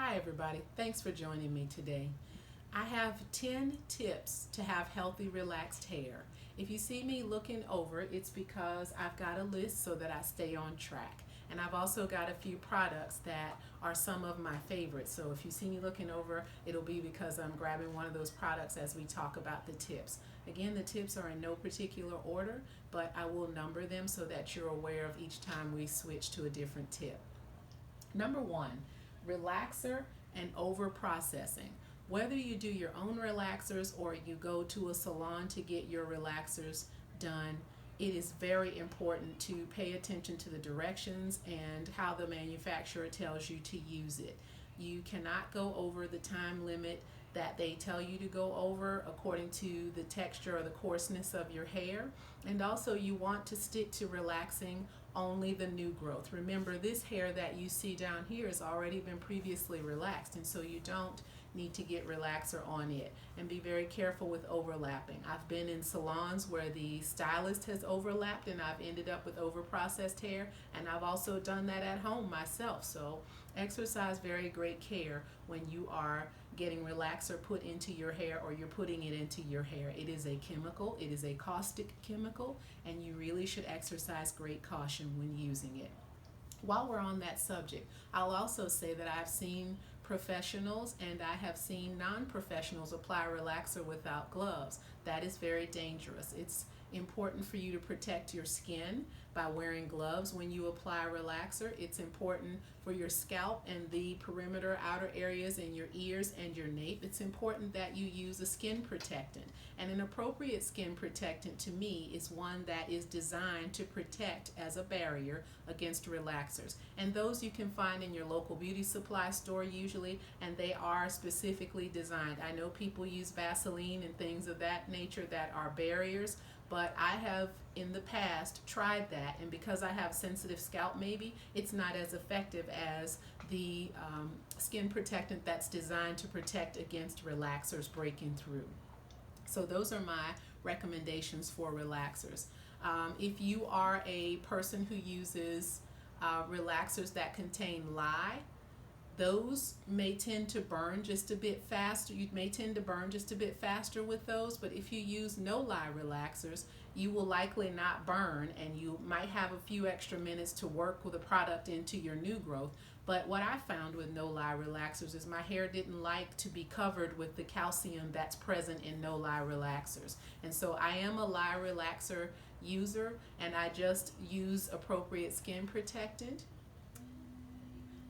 Hi everybody, thanks for joining me today. I have 10 tips to have healthy, relaxed hair. If you see me looking over, it's because I've got a list so that I stay on track. And I've also got a few products that are some of my favorites. So if you see me looking over, it'll be because I'm grabbing one of those products as we talk about the tips. Again, the tips are in no particular order, but I will number them so that you're aware of each time we switch to a different tip. Number one, relaxer and over processing. Whether you do your own relaxers or you go to a salon to get your relaxers done, it is very important to pay attention to the directions and how the manufacturer tells you to use it. You cannot go over the time limit that they tell you to go over according to the texture or the coarseness of your hair. And also you want to stick to relaxing only the new growth. Remember, this hair that you see down here has already been previously relaxed, and so you don't need to get relaxer on it. And be very careful with overlapping. I've been in salons where the stylist has overlapped and I've ended up with over processed hair, and I've also done that at home myself. So exercise very great care when you are getting relaxer put into your hair or you're putting it into your hair. It is a chemical, it is a caustic chemical, and you really should exercise great caution when using it. While we're on that subject, I'll also say that I've seen professionals and I have seen non-professionals apply relaxer without gloves. That is very dangerous. It's important for you to protect your skin by wearing gloves when you apply relaxer. It's important for your scalp and the perimeter outer areas in your ears and your nape. It's important that you use a skin protectant. And an appropriate skin protectant to me is one that is designed to protect as a barrier against relaxers. And those you can find in your local beauty supply store usually, and they are specifically designed. I know people use Vaseline and things of that nature that are barriers, but I have in the past tried that, and because I have sensitive scalp maybe, it's not as effective as the skin protectant that's designed to protect against relaxers breaking through. So those are my recommendations for relaxers. If you are a person who uses relaxers that contain lye, those may tend to burn just a bit faster. You may tend to burn just a bit faster with those, but if you use no lye relaxers, you will likely not burn, and you might have a few extra minutes to work with the product into your new growth. But what I found with no lye relaxers is my hair didn't like to be covered with the calcium that's present in no lye relaxers. And so I am a lye relaxer user, and I just use appropriate skin protectant.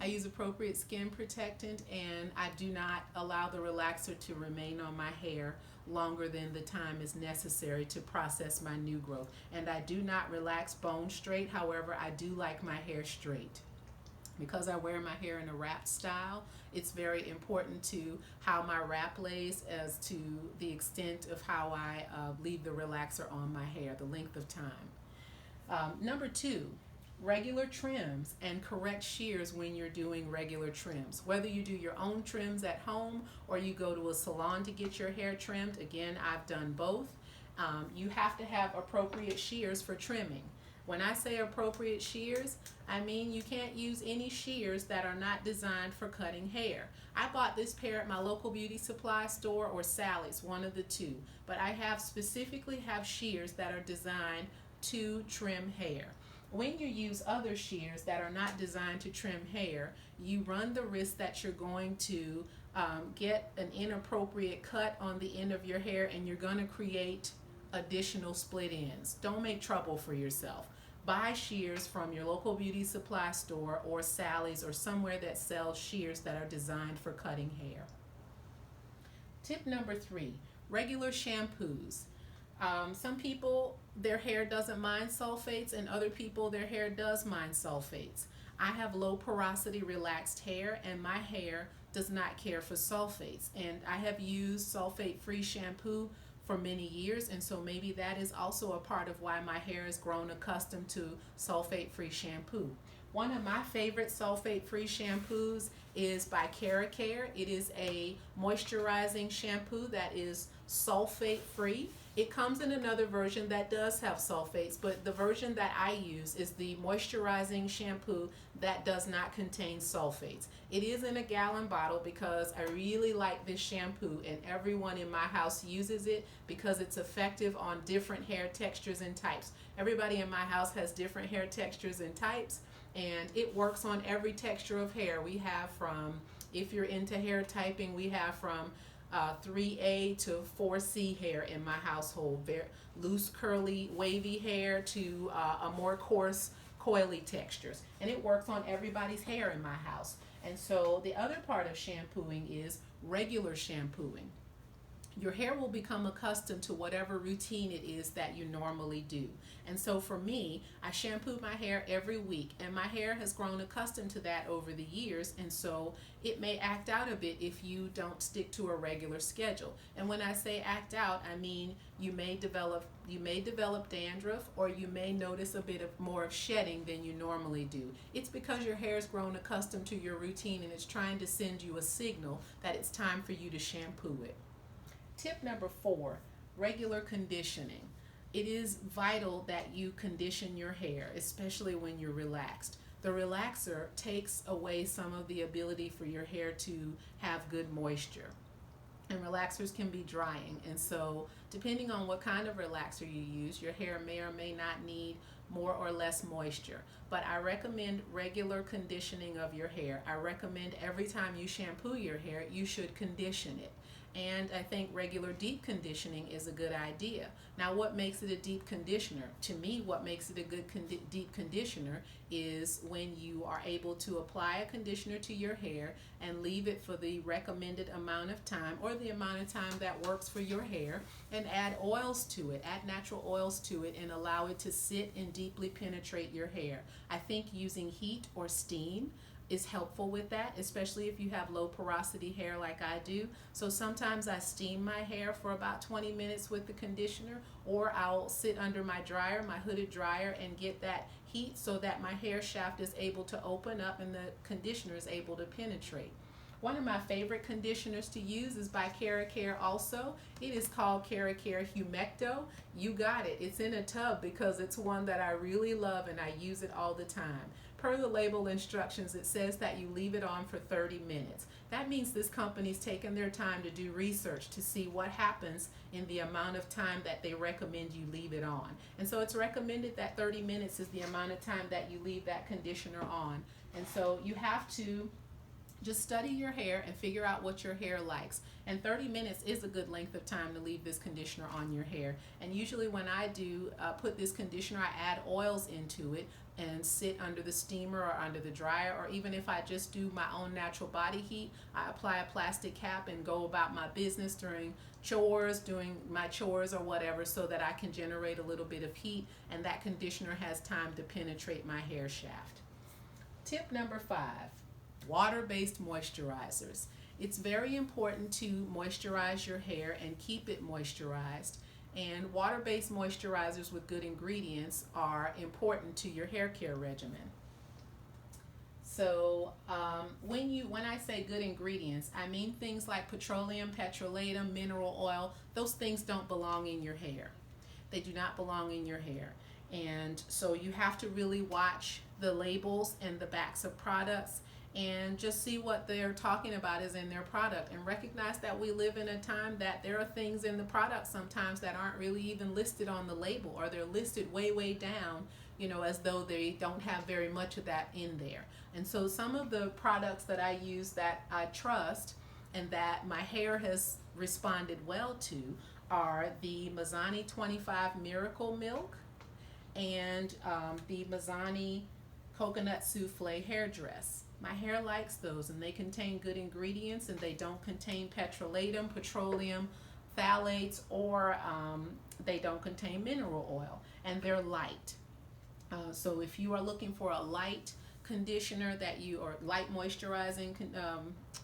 I use appropriate skin protectant, and I do not allow the relaxer to remain on my hair longer than the time is necessary to process my new growth. And I do not relax bone straight, however, I do like my hair straight. Because I wear my hair in a wrap style, it's very important to how my wrap lays as to the extent of how I leave the relaxer on my hair, the length of time. Number two, regular trims and correct shears when you're doing regular trims. Whether you do your own trims at home or you go to a salon to get your hair trimmed, again, I've done both. You have to have appropriate shears for trimming. When I say appropriate shears, I mean you can't use any shears that are not designed for cutting hair. I bought this pair at my local beauty supply store or Sally's, one of the two, but I specifically have shears that are designed to trim hair. When you use other shears that are not designed to trim hair, you run the risk that you're going to get an inappropriate cut on the end of your hair, and you're going to create additional split ends. Don't make trouble for yourself. Buy shears from your local beauty supply store or Sally's or somewhere that sells shears that are designed for cutting hair. Tip number three, regular shampoos. Some people, their hair doesn't mind sulfates, and other people, their hair does mind sulfates. I have low porosity relaxed hair, and my hair does not care for sulfates. And I have used sulfate-free shampoo for many years, and so maybe that is also a part of why my hair has grown accustomed to sulfate-free shampoo. One of my favorite sulfate-free shampoos is by Care. It is a moisturizing shampoo that is sulfate-free. It comes in another version that does have sulfates, but the version that I use is the moisturizing shampoo that does not contain sulfates. It is in a gallon bottle because I really like this shampoo and everyone in my house uses it because it's effective on different hair textures and types. Everybody in my house has different hair textures and types, and it works on every texture of hair. We have from, if you're into hair typing, we have from 3A to 4C hair in my household. Very loose, curly, wavy hair to a more coarse, coily textures. And it works on everybody's hair in my house. And so the other part of shampooing is regular shampooing. Your hair will become accustomed to whatever routine it is that you normally do. And so for me, I shampoo my hair every week, and my hair has grown accustomed to that over the years, and so it may act out a bit if you don't stick to a regular schedule. And when I say act out, I mean you may develop dandruff, or you may notice a bit of more of shedding than you normally do. It's because your hair's grown accustomed to your routine and it's trying to send you a signal that it's time for you to shampoo it. Tip number 4, regular conditioning. It is vital that you condition your hair, especially when you're relaxed. The relaxer takes away some of the ability for your hair to have good moisture. And relaxers can be drying. And so depending on what kind of relaxer you use, your hair may or may not need more or less moisture. But I recommend regular conditioning of your hair. I recommend every time you shampoo your hair, you should condition it. And I think regular deep conditioning is a good idea. Now, what makes it a deep conditioner? To me, what makes it a good deep conditioner is when you are able to apply a conditioner to your hair and leave it for the recommended amount of time, or the amount of time that works for your hair, and add oils to it, add natural oils to it, and allow it to sit and deeply penetrate your hair. I think using heat or steam is helpful with that, especially if you have low porosity hair like I do. So sometimes I steam my hair for about 20 minutes with the conditioner, or I'll sit under my dryer, my hooded dryer, and get that heat so that my hair shaft is able to open up and the conditioner is able to penetrate. One of my favorite conditioners to use is by Care also. It is called Care Humecto. You got it. It's in a tub because it's one that I really love and I use it all the time. Per the label instructions, it says that you leave it on for 30 minutes. That means this company's taken their time to do research to see what happens in the amount of time that they recommend you leave it on. And so it's recommended that 30 minutes is the amount of time that you leave that conditioner on. And so you have to just study your hair and figure out what your hair likes. And 30 minutes is a good length of time to leave this conditioner on your hair. And usually when I do put this conditioner, I add oils into it and sit under the steamer or under the dryer, or even if I just do my own natural body heat, I apply a plastic cap and go about my business during chores, doing my chores or whatever, so that I can generate a little bit of heat and that conditioner has time to penetrate my hair shaft. Tip number 5, water-based moisturizers. It's very important to moisturize your hair and keep it moisturized. And water-based moisturizers with good ingredients are important to your hair care regimen. So when I say good ingredients, I mean things like petroleum, petrolatum, mineral oil. Those things don't belong in your hair. They do not belong in your hair. And so you have to really watch the labels and the backs of products and just see what they're talking about is in their product, and recognize that we live in a time that there are things in the product sometimes that aren't really even listed on the label, or they're listed way down, as though they don't have very much of that in there. And so some of the products that I use that I trust and that my hair has responded well to are the Mizani 25 Miracle Milk and the Mizani Coconut Souffle Hair Dress. My hair likes those, and they contain good ingredients, and they don't contain petrolatum, petroleum, phthalates, or they don't contain mineral oil, and they're light. So if you are looking for a light conditioner or light moisturizing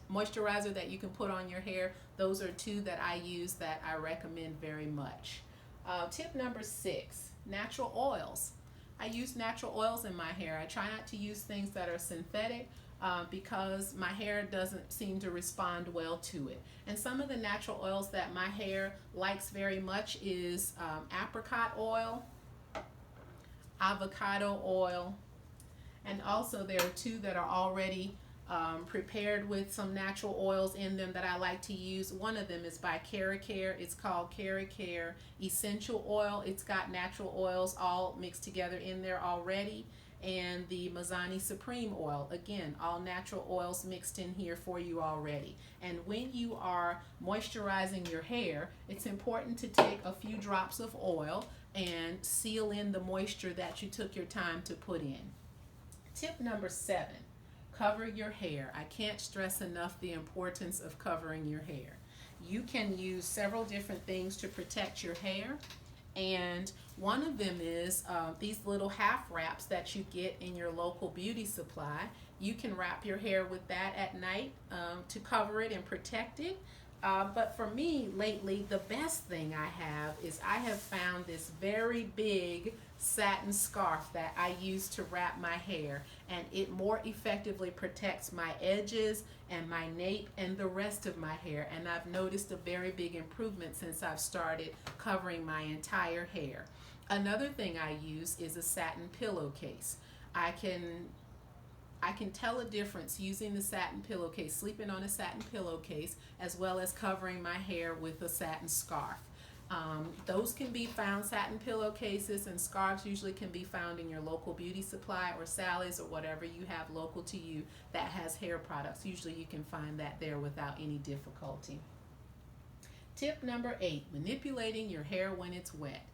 moisturizer that you can put on your hair, those are 2 that I use that I recommend very much. Tip number 6, natural oils. I use natural oils in my hair. I try not to use things that are synthetic. because my hair doesn't seem to respond well to it. And some of the natural oils that my hair likes very much is apricot oil, avocado oil, and also there are two that are already prepared with some natural oils in them that I like to use. One of them is by Care. It's called Care Essential Oil. It's got natural oils all mixed together in there already. And the Mazzani Supreme Oil, again, all natural oils mixed in here for you already. And when you are moisturizing your hair, it's important to take a few drops of oil and seal in the moisture that you took your time to put in. Tip number 7, cover your hair. I can't stress enough the importance of covering your hair. You can use several different things to protect your hair, and one of them is these little half wraps that you get in your local beauty supply. You can wrap your hair with that at night to cover it and protect it. But for me lately, the best thing I have found this very big satin scarf that I use to wrap my hair, and it more effectively protects my edges and my nape and the rest of my hair. And I've noticed a very big improvement since I've started covering my entire hair. Another thing I use is a satin pillowcase. I can tell a difference using the satin pillowcase, sleeping on a satin pillowcase, as well as covering my hair with a satin scarf. Those can be found, satin pillowcases and scarves usually can be found in your local beauty supply or Sally's or whatever you have local to you that has hair products. Usually you can find that there without any difficulty. Tip number 8, manipulating your hair when it's wet.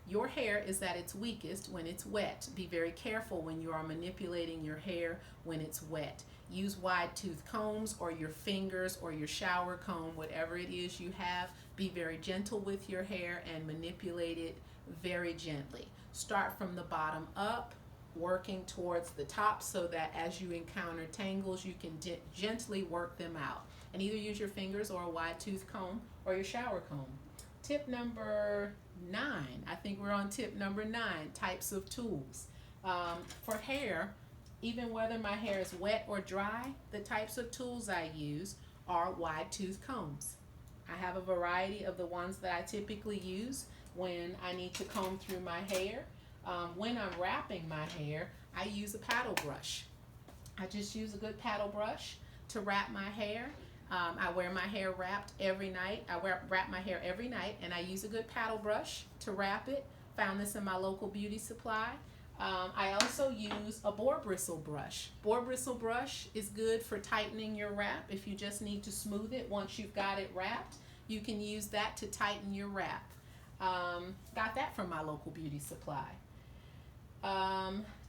Your hair is at its weakest when it's wet. Be very careful when you are manipulating your hair when it's wet. Use wide tooth combs or your fingers or your shower comb, whatever it is you have. Be very gentle with your hair and manipulate it very gently. Start from the bottom up, working towards the top so that as you encounter tangles, you can gently work them out. And either use your fingers or a wide tooth comb or your shower comb. Tip number 9, I think we're on tip number 9, types of tools. For hair, even whether my hair is wet or dry, the types of tools I use are wide tooth combs. I have a variety of the ones that I typically use when I need to comb through my hair. When I'm wrapping my hair, I use a paddle brush. I just use a good paddle brush to wrap my hair. I wear my hair wrapped every night. I wrap my hair every night, and I use a good paddle brush to wrap it. Found this in my local beauty supply. I also use a boar bristle brush. Boar bristle brush is good for tightening your wrap. If you just need to smooth it once you've got it wrapped, you can use that to tighten your wrap. Got that from my local beauty supply.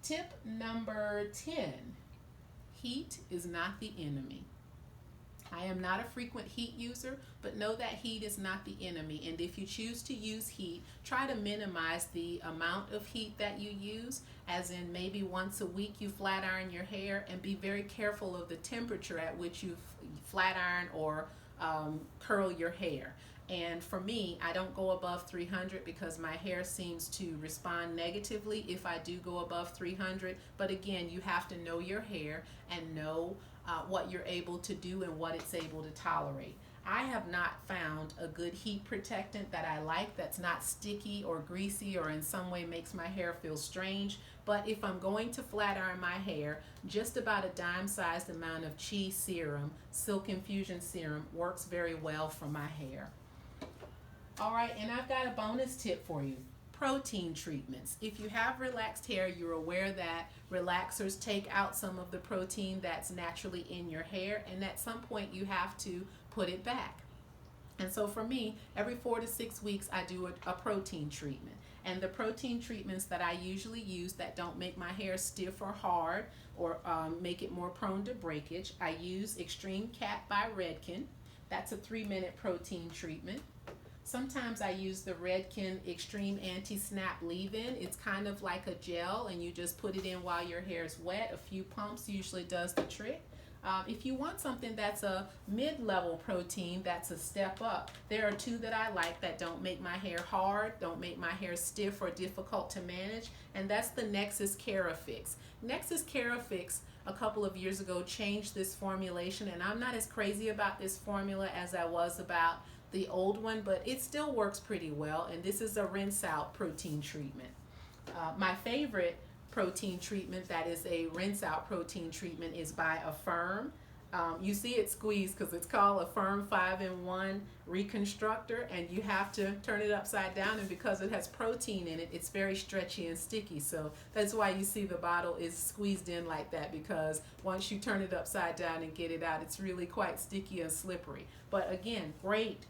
Tip number 10, heat is not the enemy. I am not a frequent heat user, but know that heat is not the enemy. And if you choose to use heat, try to minimize the amount of heat that you use, as in maybe once a week you flat iron your hair, and be very careful of the temperature at which you flat iron or curl your hair. And for me, I don't go above 300 because my hair seems to respond negatively if I do go above 300. But again, you have to know your hair and know what you're able to do and what it's able to tolerate. I have not found a good heat protectant that I like that's not sticky or greasy or in some way makes my hair feel strange. But if I'm going to flat iron my hair, just about a dime-sized amount of Chi serum, Silk Infusion serum, works very well for my hair. All right, and I've got a bonus tip for you. Protein treatments. If you have relaxed hair, you're aware that relaxers take out some of the protein that's naturally in your hair, and at some point you have to put it back. And so for me, every 4 to 6 weeks I do a protein treatment. And the protein treatments that I usually use that don't make my hair stiff or hard or make it more prone to breakage, I use Extreme Cat by Redken. That's a 3-minute protein treatment. Sometimes I use the Redken Extreme Anti-Snap Leave-In. It's kind of like a gel, and you just put it in while your hair is wet. A few pumps usually does the trick. If you want something that's a mid-level protein, that's a step up, there are 2 that I like that don't make my hair hard, don't make my hair stiff or difficult to manage, and that's the Nexus Kerafix. Nexus Kerafix a couple of years ago changed this formulation, and I'm not as crazy about this formula as I was about the old one, but it still works pretty well. And this is a rinse out protein treatment. My favorite protein treatment that is a rinse out protein treatment is by Affirm. You see it squeezed because it's called Affirm 5-in-1 Reconstructor, and you have to turn it upside down, and because it has protein in it, it's very stretchy and sticky. So that's why you see the bottle is squeezed in like that, because once you turn it upside down and get it out, it's really quite sticky and slippery. But again, great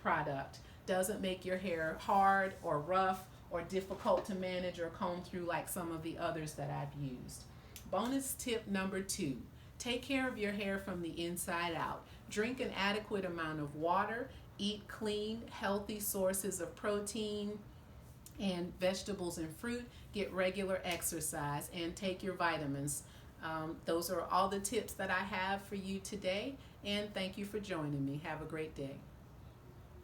product. Doesn't make your hair hard or rough or difficult to manage or comb through like some of the others that I've used. Bonus tip number 2. Take care of your hair from the inside out. Drink an adequate amount of water. Eat clean, healthy sources of protein and vegetables and fruit. Get regular exercise and take your vitamins. Those are all the tips that I have for you today, and thank you for joining me. Have a great day.